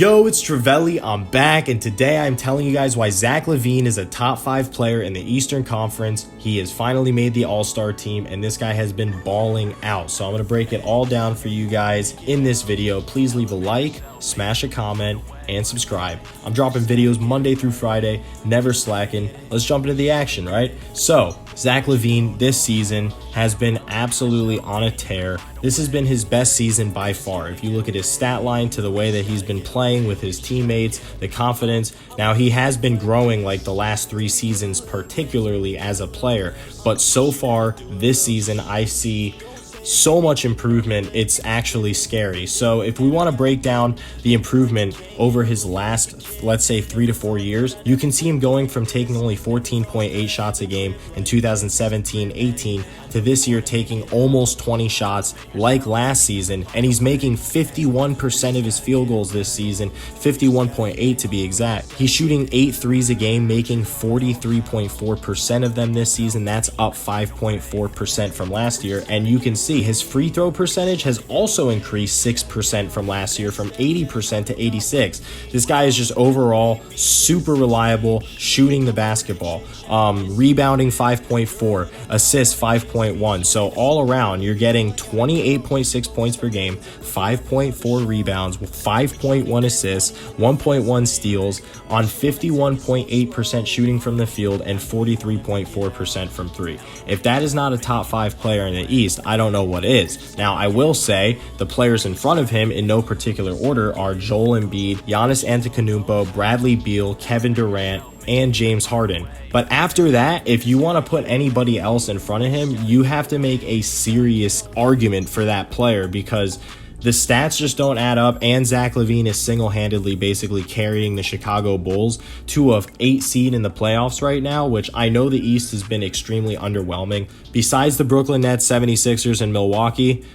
Yo, it's Trivelli, I'm back, and today I'm telling you guys why Zach Levine is a top 5 player in the Eastern Conference. He has finally made the All-Star team, and this guy has been balling out. So I'm going to break it all down for you guys in this video. Please leave a like, smash a comment, and subscribe. I'm dropping videos Monday through Friday, never slacking. Let's jump into the action, right? So, Zach Levine this season has been absolutely on a tear. This has been his best season by far. If you look at his stat line to the way that he's been playing with his teammates, the confidence. Now, he has been growing like the last 3 seasons, particularly as a player. But so far this season, I see so much improvement, it's actually scary. So if we want to break down the improvement over his last, let's say 3 to 4 years, you can see him going from taking only 14.8 shots a game in 2017-18 to this year taking almost 20 shots like last season, and he's making 51% of his field goals this season, 51.8 to be exact. He's shooting 8 threes a game, making 43.4% of them this season. That's up 5.4% from last year, and you can see his free throw percentage has also increased 6% from last year, from 80% to 86. This guy is just overall super reliable shooting the basketball. Rebounding 5.4, assists 5.1. So all around, you're getting 28.6 points per game, 5.4 rebounds, 5.1 assists, 1.1 steals on 51.8% shooting from the field and 43.4% from 3. If that is not a top 5 player in the East, I don't know what is. Now, I will say the players in front of him in no particular order are Joel Embiid, Giannis Antetokounmpo, Bradley Beal, Kevin Durant, and James Harden. But after that, if you want to put anybody else in front of him, you have to make a serious argument for that player, because the stats just don't add up, and Zach Levine is single-handedly basically carrying the Chicago Bulls to a 8 seed in the playoffs right now, which I know the East has been extremely underwhelming. Besides the Brooklyn Nets, 76ers, and Milwaukee,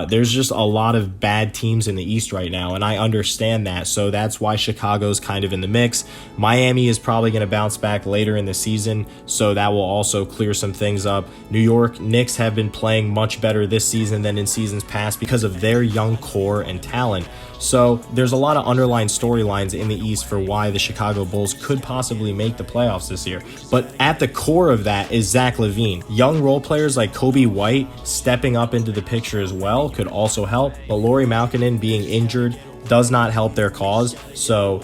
there's just a lot of bad teams in the East right now, and I understand that, so that's why Chicago's kind of in the mix. Miami is probably going to bounce back later in the season, so that will also clear some things up. New York Knicks have been playing much better this season than in seasons past because of their young core and talent. So there's a lot of underlying storylines in the East for why the Chicago Bulls could possibly make the playoffs this year. But at the core of that is Zach Levine. Young role players like Kobe White stepping up into the picture as well could also help, but Lauri Markkanen being injured does not help their cause. So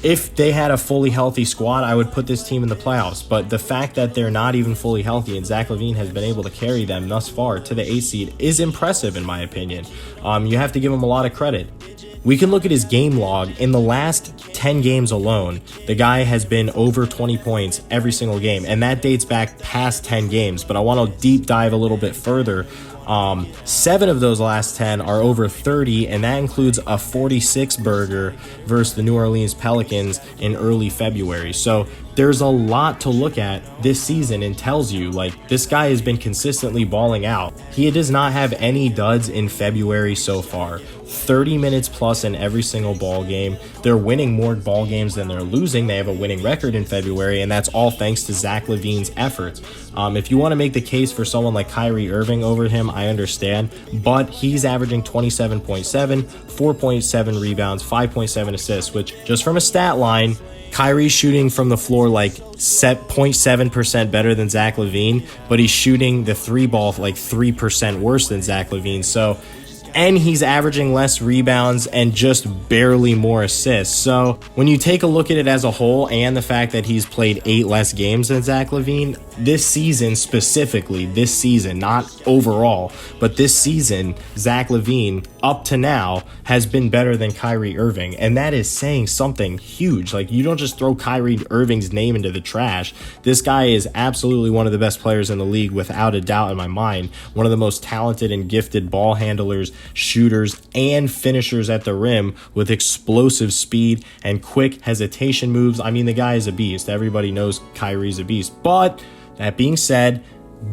if they had a fully healthy squad, I would put this team in the playoffs. But the fact that they're not even fully healthy and Zach Levine has been able to carry them thus far to the 8 seed is impressive in my opinion. You have to give him a lot of credit. We can look at his game log. In the last 10 games alone, the guy has been over 20 points every single game, and that dates back past 10 games. But I want to deep dive a little bit further. 7 of those last 10 are over 30, and that includes a 46 burger versus the New Orleans Pelicans in early February. So there's a lot to look at this season and tells you, like, this guy has been consistently balling out. He does not have any duds in February so far. 30 minutes plus in every single ball game. They're winning more ball games than they're losing. They have a winning record in February, and that's all thanks to Zach Levine's efforts. If you want to make the case for someone like Kyrie Irving over him, I understand, but he's averaging 27.7, 4.7 rebounds, 5.7 assists, which just from a stat line, Kyrie's shooting from the floor like 0.7% better than Zach Levine, but he's shooting the 3 ball like 3% worse than Zach Levine. So, and he's averaging less rebounds and just barely more assists. So when you take a look at it as a whole, and the fact that he's played 8 less games than Zach Levine, this season specifically, this season, not overall, but this season, Zach Levine, up to now, has been better than Kyrie Irving. And that is saying something huge. Like, you don't just throw Kyrie Irving's name into the trash. This guy is absolutely one of the best players in the league, without a doubt in my mind. One of the most talented and gifted ball handlers, shooters, and finishers at the rim with explosive speed and quick hesitation moves. I mean, the guy is a beast. Everybody knows Kyrie's a beast. But that being said,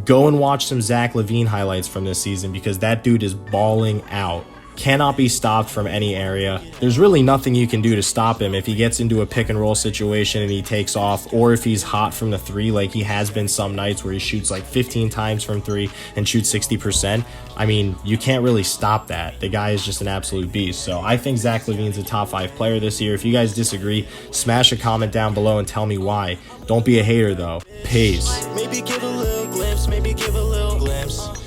go and watch some Zach Levine highlights from this season, because that dude is balling out. cannot be stopped from any area. There's really nothing you can do to stop him if he gets into a pick and roll situation and he takes off, or if he's hot from the three like he has been some nights where he shoots like 15 times from three and shoots 60%. I mean, you can't really stop that. The guy is just an absolute beast. So I think Zach Levine's a top 5 player this year. If you guys disagree, smash a comment down below and tell me why. Don't be a hater though. Peace. Maybe give a little glimpse, maybe give a little glimpse.